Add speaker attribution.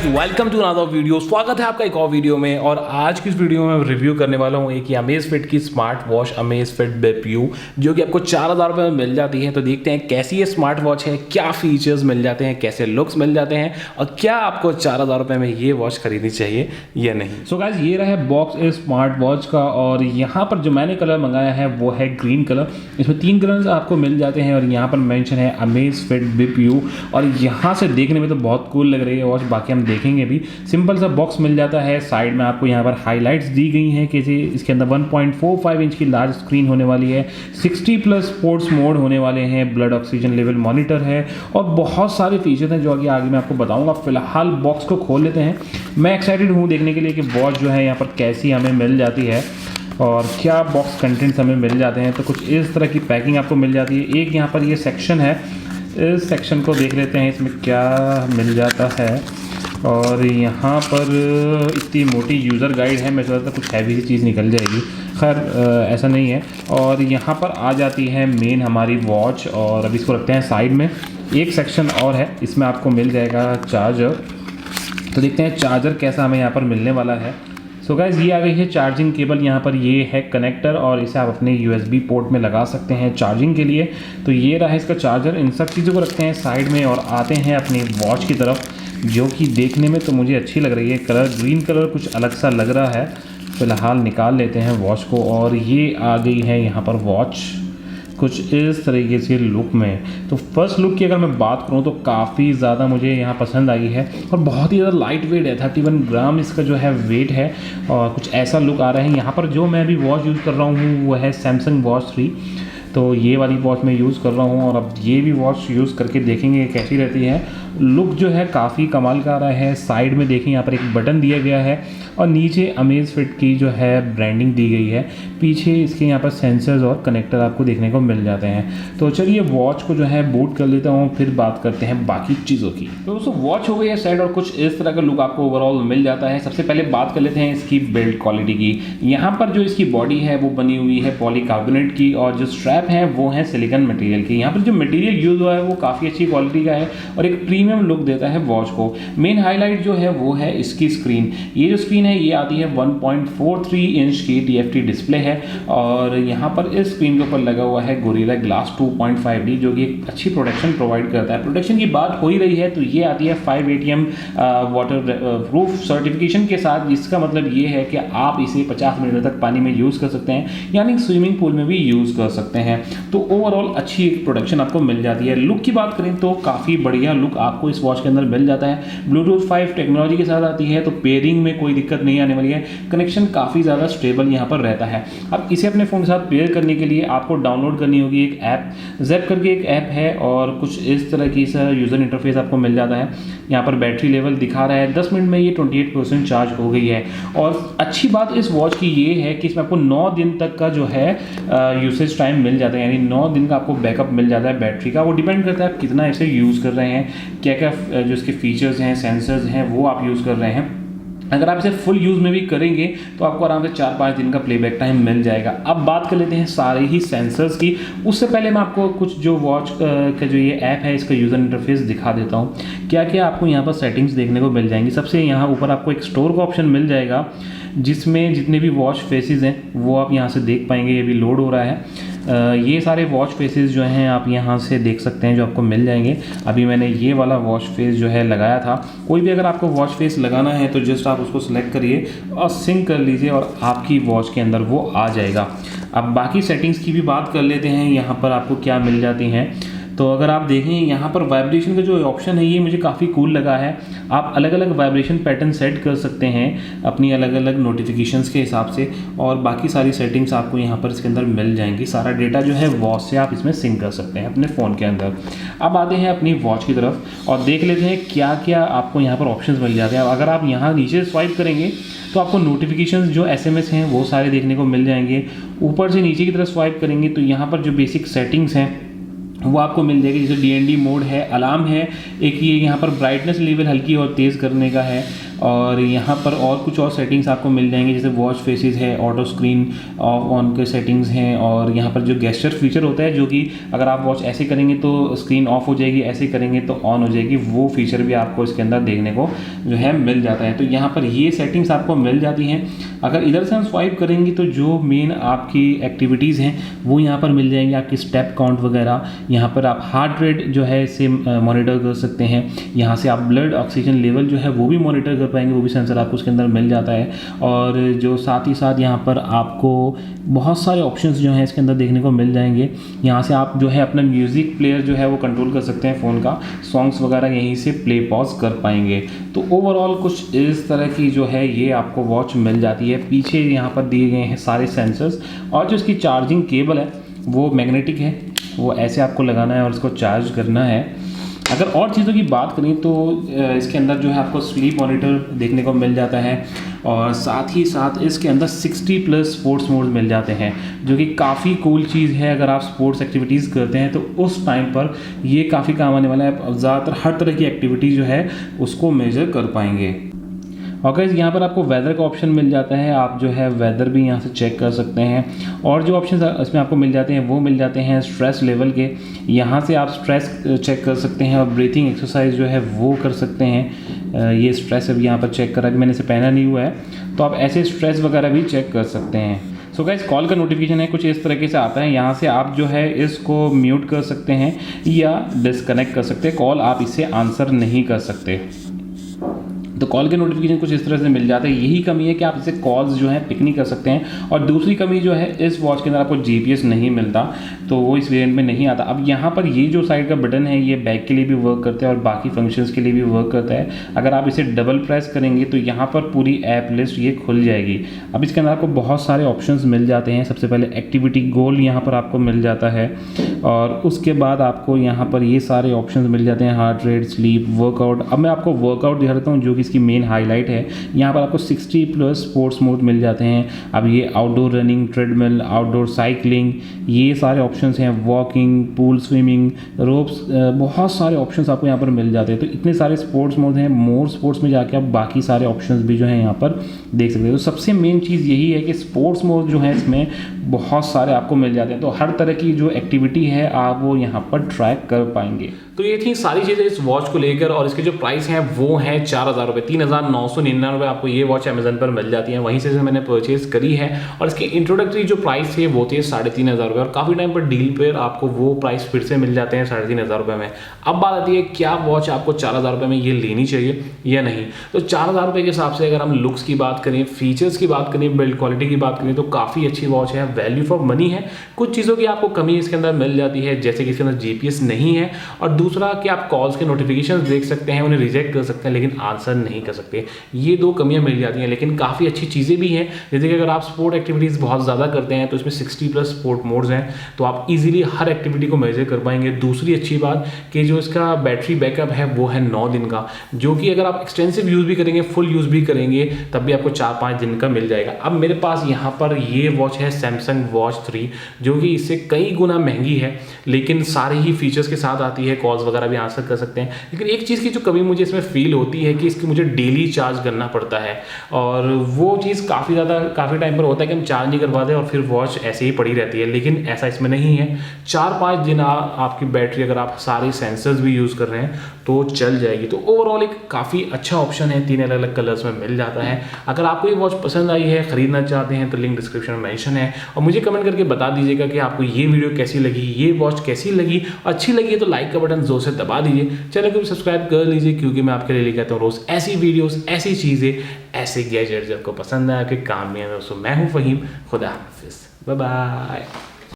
Speaker 1: Welcome to another video. स्वागत है आपका एक और वीडियो में। और आज की इस वीडियो में रिव्यू करने वाला हूँ एक Amazfit की स्मार्ट वॉच Amazfit Bip-U, जो कि आपको 4,000 रुपये में मिल जाती है। तो देखते हैं कैसी ये स्मार्ट वॉच है, क्या फीचर्स मिल जाते हैं, कैसे लुक्स मिल जाते हैं और क्या आपको 4,000 रुपये में ये वॉच खरीदनी चाहिए या नहीं। सो गाइस, ये रहा है बॉक्स इस स्मार्ट वॉच का। और यहाँ पर जो मैंने कलर मंगाया है वो है ग्रीन कलर। इसमें 3 कलर्स आपको मिल जाते हैं और यहाँ पर मेंशन है Amazfit Bip-U। और यहाँ से देखने में तो बहुत कूल लग रही है वॉच, बाकी हम देखेंगे भी। सिंपल सा बॉक्स मिल जाता है। साइड में आपको यहाँ पर हाइलाइट्स दी गई हैं कि इसके अंदर 1.45 इंच की लार्ज स्क्रीन होने वाली है, 60+ स्पोर्ट्स मोड होने वाले हैं, ब्लड ऑक्सीजन लेवल मॉनिटर है और बहुत सारे फीचर्स हैं जो कि आगे मैं आपको बताऊंगा। फिलहाल बॉक्स को खोल लेते हैं। मैं एक्साइटेड हूँ देखने के लिए कि वॉच जो है यहाँ पर कैसी हमें मिल जाती है और क्या बॉक्स कंटेंट्स हमें मिल जाते हैं। तो कुछ इस तरह की पैकिंग आपको मिल जाती है। एक यहाँ पर ये सेक्शन है, इस सेक्शन को देख लेते हैं इसमें क्या मिल जाता है। और यहाँ पर इतनी मोटी यूज़र गाइड है, मैं सोचता था कुछ हैवी सी चीज़ निकल जाएगी, खैर ऐसा नहीं है। और यहाँ पर आ जाती है मेन हमारी वॉच। और अभी इसको रखते हैं साइड में। एक सेक्शन और है, इसमें आपको मिल जाएगा चार्जर। तो देखते हैं चार्जर कैसा हमें यहाँ पर मिलने वाला है। सो गाइस, ये आ गई है चार्जिंग केबल। यहाँ पर ये है कनेक्टर और इसे आप अपने USB पोर्ट में लगा सकते हैं चार्जिंग के लिए। तो ये रहा है इसका चार्जर। इन सब चीज़ों को रखते हैं साइड में और आते हैं अपनी वॉच की तरफ, जो कि देखने में तो मुझे अच्छी लग रही है। कलर ग्रीन कलर कुछ अलग सा लग रहा है। फ़िलहाल निकाल लेते हैं वॉच को। और ये आ गई है यहाँ पर वॉच कुछ इस तरीके से लुक में। तो फर्स्ट लुक की अगर मैं बात करूं तो काफ़ी ज़्यादा मुझे यहाँ पसंद आई है और बहुत ही ज़्यादा लाइट वेट है। 31 ग्राम इसका जो है वेट है और कुछ ऐसा लुक आ रहा है। यहाँ पर जो मैं अभी वॉच यूज़ कर रहा हूँ वो है सैमसंग वॉच 3। तो ये वाली वॉच मैं यूज़ कर रहा हूँ और अब ये भी वॉच यूज़ करके देखेंगे कैसी रहती है। लुक जो है काफ़ी कमाल का आ रहा है। साइड में देखें यहाँ पर एक बटन दिया गया है और नीचे Amazfit की जो है ब्रांडिंग दी गई है। पीछे इसके यहाँ पर सेंसर्स और कनेक्टर आपको देखने को मिल जाते हैं। तो चलिए वॉच को जो है बूट कर लेता हूँ, फिर बात करते हैं बाकी चीज़ों की। तो दोस्तों वॉच हो गई है सेट और कुछ इस तरह का लुक आपको ओवरऑल मिल जाता है। सबसे पहले बात कर लेते हैं इसकी बिल्ड क्वालिटी की। यहाँ पर जो इसकी बॉडी है वो बनी हुई है पॉलीकार्बोनेट की और जो स्ट्रैप है वो है सिलिकॉन मटेरियल की। यहाँ पर जो मटेरियल यूज हुआ है वो काफ़ी अच्छी क्वालिटी का है और एक प्रीमियम लुक देता है वॉच को। मेन हाईलाइट जो है वो है इसकी स्क्रीन। ये जो स्क्रीन है ये आती है 1.43 इंच की TFT डिस्प्ले है और यहाँ पर इस स्क्रीन के ऊपर लगा हुआ है गोरिल्ला ग्लास 2.5D, जो कि एक अच्छी प्रोटेक्शन प्रोवाइड करता है। प्रोटेक्शन की बात हो ही रही है तो ये आती है 5 ATM वाटर प्रूफ सर्टिफिकेशन के साथ, जिसका मतलब ये है कि आप इसे 50 मिनट तक पानी में यूज़ कर सकते हैं, यानी स्विमिंग पूल में भी यूज़ कर सकते हैं। तो ओवरऑल अच्छी एक प्रोडक्शन आपको मिल जाती है। लुक की बात करें तो काफ़ी बढ़िया लुक आपको इस वॉच के अंदर मिल जाता है। ब्लूटूथ 5 टेक्नोलॉजी के साथ आती है तो पेयरिंग में कोई दिक्कत नहीं आने वाली है। कनेक्शन काफ़ी ज़्यादा स्टेबल यहाँ पर रहता है। अब इसे अपने फ़ोन के साथ पेयर करने के लिए आपको डाउनलोड करनी होगी एक ऐप, ज़ैप करके एक ऐप है और कुछ इस तरह की यूज़र इंटरफेस आपको मिल जाता है। यहाँ पर बैटरी लेवल दिखा रहा है 10 मिनट में ये 28% चार्ज हो गई है। और अच्छी बात इस वॉच की ये है कि इसमें आपको 9 दिन तक का जो है यूसेज टाइम मिल जाता है, यानी 9 दिन का आपको बैकअप मिल जाता है बैटरी का। वो डिपेंड करता है आप कितना इसे यूज़ कर रहे हैं, क्या क्या जो इसके फीचर्स हैं, सेंसर्स हैं, वो आप यूज़ कर रहे हैं। अगर आप इसे फुल यूज़ में भी करेंगे तो आपको आराम से 4-5 दिन का प्लेबैक टाइम मिल जाएगा। अब बात कर लेते हैं सारे ही सेंसर्स की। उससे पहले मैं आपको कुछ जो वॉच का जो ये ऐप है इसका यूज़र इंटरफेस दिखा देता हूँ। क्या क्या आपको यहाँ पर सेटिंग्स देखने को मिल जाएंगी। सबसे यहाँ ऊपर आपको एक स्टोर का ऑप्शन मिल जाएगा, जिसमें जितने भी वॉच फेसेस हैं वो आप यहाँ से देख पाएंगे। ये भी लोड हो रहा है। ये सारे वॉच फेसेस जो हैं आप यहाँ से देख सकते हैं, जो आपको मिल जाएंगे। अभी मैंने ये वाला वॉच फेस जो है लगाया था। कोई भी अगर आपको वॉच फेस लगाना है तो जस्ट आप उसको सेलेक्ट करिए और सिंक कर लीजिए और आपकी वॉच के अंदर वो आ जाएगा। अब बाकी सेटिंग्स की भी बात कर लेते हैं। यहाँ पर आपको क्या मिल जाती हैं। तो अगर आप देखें यहाँ पर वाइब्रेशन का जो ऑप्शन है ये मुझे काफ़ी कूल लगा है। आप अलग अलग वाइब्रेशन पैटर्न सेट कर सकते हैं अपनी अलग अलग नोटिफिकेशंस के हिसाब से और बाकी सारी सेटिंग्स आपको यहाँ पर इसके अंदर मिल जाएंगी। सारा डेटा जो है वॉच से आप इसमें सिंक कर सकते हैं अपने फ़ोन के अंदर। अब आते हैं अपनी वॉच की तरफ और देख लेते हैं क्या क्या आपको यहाँ पर ऑप्शंस मिल जाते हैं। अगर आप यहाँ नीचे स्वाइप करेंगे तो आपको नोटिफिकेशंस जो SMS हैं वो सारे देखने को मिल जाएंगे। ऊपर से नीचे की तरफ स्वाइप करेंगे तो यहाँ पर जो बेसिक सेटिंग्स हैं वो आपको मिल जाएगी। जैसे DND मोड है, अलार्म है, एक ये यहाँ पर ब्राइटनेस लेवल हल्की और तेज़ करने का है और यहाँ पर और कुछ और सेटिंग्स आपको मिल जाएंगे, जैसे वॉच फेसेस है, ऑटो स्क्रीन ऑफ ऑन के सेटिंग्स हैं, और यहाँ पर जो गेस्चर फीचर होता है जो कि अगर आप वॉच ऐसे करेंगे तो स्क्रीन ऑफ हो जाएगी, ऐसे करेंगे तो ऑन हो जाएगी, वो फीचर भी आपको इसके अंदर देखने को जो है मिल जाता है। तो यहाँ पर ये सेटिंग्स आपको मिल जाती हैं। अगर इधर से हम स्वाइप करेंगे तो जो मेन आपकी एक्टिविटीज़ हैं वो यहाँ पर मिल जाएंगी, आपकी स्टेप काउंट वगैरह। यहाँ पर आप हार्ट रेट जो है इसे मॉनिटर कर सकते हैं। यहाँ से आप ब्लड ऑक्सीजन लेवल जो है वो भी मॉनिटर कर पाएंगे, वो भी सेंसर आपको उसके अंदर मिल जाता है। और जो साथ ही साथ यहाँ पर आपको बहुत सारे ऑप्शंस जो हैं इसके अंदर देखने को मिल जाएंगे। यहाँ से आप जो है अपना म्यूज़िक प्लेयर जो है वो कंट्रोल कर सकते हैं, फ़ोन का सॉन्ग्स वगैरह यहीं से प्ले पॉज कर पाएंगे। तो ओवरऑल कुछ इस तरह की जो है ये आपको वॉच मिल जाती है। पीछे यहाँ पर दिए गए हैं सारे सेंसर्स, और जो इसकी चार्जिंग केबल है वो मैग्नेटिक है, वो ऐसे आपको लगाना है और इसको चार्ज करना है। अगर और चीज़ों की बात करें तो इसके अंदर जो है आपको स्लीप मॉनिटर देखने को मिल जाता है, और साथ ही साथ इसके अंदर 60+ स्पोर्ट्स मोड मिल जाते हैं, जो कि काफ़ी कूल चीज़ है। अगर आप स्पोर्ट्स एक्टिविटीज़ करते हैं तो उस टाइम पर ये काफ़ी काम आने वाला है। ज़्यादातर हर तरह की एक्टिविटी जो है उसको मेजर कर पाएंगे। और गाइस यहाँ पर आपको वेदर का ऑप्शन मिल जाता है, आप जो है वेदर भी यहाँ से चेक कर सकते हैं। और जो ऑप्शन इसमें आपको मिल जाते हैं वो मिल जाते हैं स्ट्रेस लेवल के, यहाँ से आप स्ट्रेस चेक कर सकते हैं, और ब्रीथिंग एक्सरसाइज जो है वो कर सकते हैं। ये स्ट्रेस अभी यहाँ पर चेक करा कि मैंने इसे पहना नहीं हुआ है, तो आप ऐसे स्ट्रेस वगैरह भी चेक कर सकते हैं। सो गाइस कॉल का नोटिफिकेशन है कुछ इस तरीके से आता है, यहाँ से आप जो है इसको म्यूट कर सकते हैं या डिसकनेक्ट कर सकते हैं, कॉल आप इसे आंसर नहीं कर सकते। तो कॉल के नोटिफिकेशन कुछ इस तरह से मिल जाता है। यही कमी है कि आप इसे कॉल्स जो है पिक नहीं कर सकते हैं। और दूसरी कमी जो है इस वॉच के अंदर आपको GPS नहीं मिलता, तो वो इस वेरिएंट में नहीं आता। अब यहाँ पर ये जो साइड का बटन है ये बैक के लिए भी वर्क करता है और बाकी फंक्शंस के लिए भी वर्क करता है। अगर आप इसे डबल प्रेस करेंगे तो यहाँ पर पूरी ऐप लिस्ट ये खुल जाएगी। अब इसके अंदर आपको बहुत सारे ऑप्शंस मिल जाते हैं। सबसे पहले एक्टिविटी गोल यहाँ पर आपको मिल जाता है, और उसके बाद आपको यहाँ पर ये सारे ऑप्शंस मिल जाते हैं, हार्ट रेट, स्लीप, वर्कआउट। अब मैं आपको वर्कआउट दिखा देता हूँ जो कि इसकी मेन हाईलाइट है। यहाँ पर आपको 60+ स्पोर्ट्स मोड मिल जाते हैं। अब ये outdoor running, treadmill, outdoor cycling, ये सारे ऑप्शंस हैं, वॉकिंग, पूल स्विमिंग, रोप्स, बहुत सारे ऑप्शंस आपको यहाँ पर मिल जाते हैं। तो इतने सारे स्पोर्ट्स मोड हैं। मोर स्पोर्ट्स में जाके आप बाकी सारे ऑप्शंस भी जो हैं यहाँ पर देख सकते हो। तो सबसे मेन चीज़ यही है कि स्पोर्ट्स मोड जो है इसमें बहुत सारे आपको मिल जाते हैं, तो हर तरह की जो एक्टिविटी है आप वो यहाँ पर ट्रैक कर पाएंगे। तो ये थी सारी चीज़ें इस वॉच को लेकर, और इसके जो प्राइस हैं वो हैं 4000 रुपये, 3999 आपको ये वॉच अमेजन पर मिल जाती है। वहीं से मैंने परचेज करी है, और इसकी इंट्रोडक्टरी जो प्राइस है वो थी 3500 रुपये, और काफ़ी टाइम पर डील पर आपको वो प्राइस फिर से मिल जाते हैं 3500 रुपये में। अब बात आती है क्या वॉच आपको 4000 रुपये में ये लेनी चाहिए या नहीं। तो 4000 रुपये के हिसाब से अगर हम लुक्स की बात करें, फीचर्स की बात करें, बिल्ड क्वालिटी की बात करें, तो काफ़ी अच्छी वॉच है, वैल्यू फॉर मनी है। कुछ चीज़ों की आपको कमी इसके अंदर मिल जाती है, जैसे कि इसके अंदर GPS नहीं है, और दूसरा कि आप कॉल्स के नोटिफिकेशंस देख सकते हैं, उन्हें रिजेक्ट कर सकते हैं लेकिन आंसर नहीं कर सकते। ये दो कमियां मिल जाती हैं, लेकिन काफ़ी अच्छी चीज़ें भी हैं। जैसे कि अगर आप स्पोर्ट एक्टिविटीज़ बहुत ज़्यादा करते हैं तो इसमें 60+ स्पोर्ट मोड्स हैं, तो आप इजीली हर एक्टिविटी को मेजर कर पाएंगे। दूसरी अच्छी बात कि जो इसका बैटरी बैकअप है वो है 9 दिन का, जो कि अगर आप एक्सटेंसिव यूज़ भी करेंगे, फुल यूज़ भी करेंगे, तब भी आपको 4-5 दिन का मिल जाएगा। अब मेरे पास यहाँ पर ये वॉच है सैमसंग वॉच 3, जो कि इससे कई गुना महंगी है, लेकिन सारे ही फीचर्स के साथ आती है, कॉल्स वगैरह भी आंसर कर सकते हैं। लेकिन एक चीज़ की जो कमी मुझे इसमें फील होती है कि इसकी मुझे डेली चार्ज करना पड़ता है, और वो चीज़ काफ़ी टाइम पर होता है कि हम चार्ज नहीं करवाते और फिर वॉच ऐसे ही पड़ी रहती है। लेकिन ऐसा इसमें नहीं है। 4-5 दिन आपकी बैटरी, अगर आप सारे सेंसर्स भी यूज़ कर रहे हैं तो चल जाएगी। तो ओवरऑल एक काफ़ी अच्छा ऑप्शन है, 3 अलग अलग कलर्स में मिल जाता है। अगर आपको ये वॉच पसंद आई है, ख़रीदना चाहते हैं, तो लिंक डिस्क्रिप्शन में मेंशन है, और मुझे कमेंट करके बता दीजिएगा कि आपको ये वीडियो कैसी लगी, ये वॉच कैसी लगी। अच्छी लगी है तो लाइक का बटन जोर से दबा दीजिए, चैनल को भी सब्सक्राइब कर लीजिए, क्योंकि मैं आपके लिए लेके आता हूँ रोज़ ऐसी वीडियोस, ऐसी चीज़ें, ऐसे गैजेट्स आपको पसंद है, आपके काम में है। दोस्तों मैं हूँ फ़हीम, खुदा हाफिज़, बाय बाय।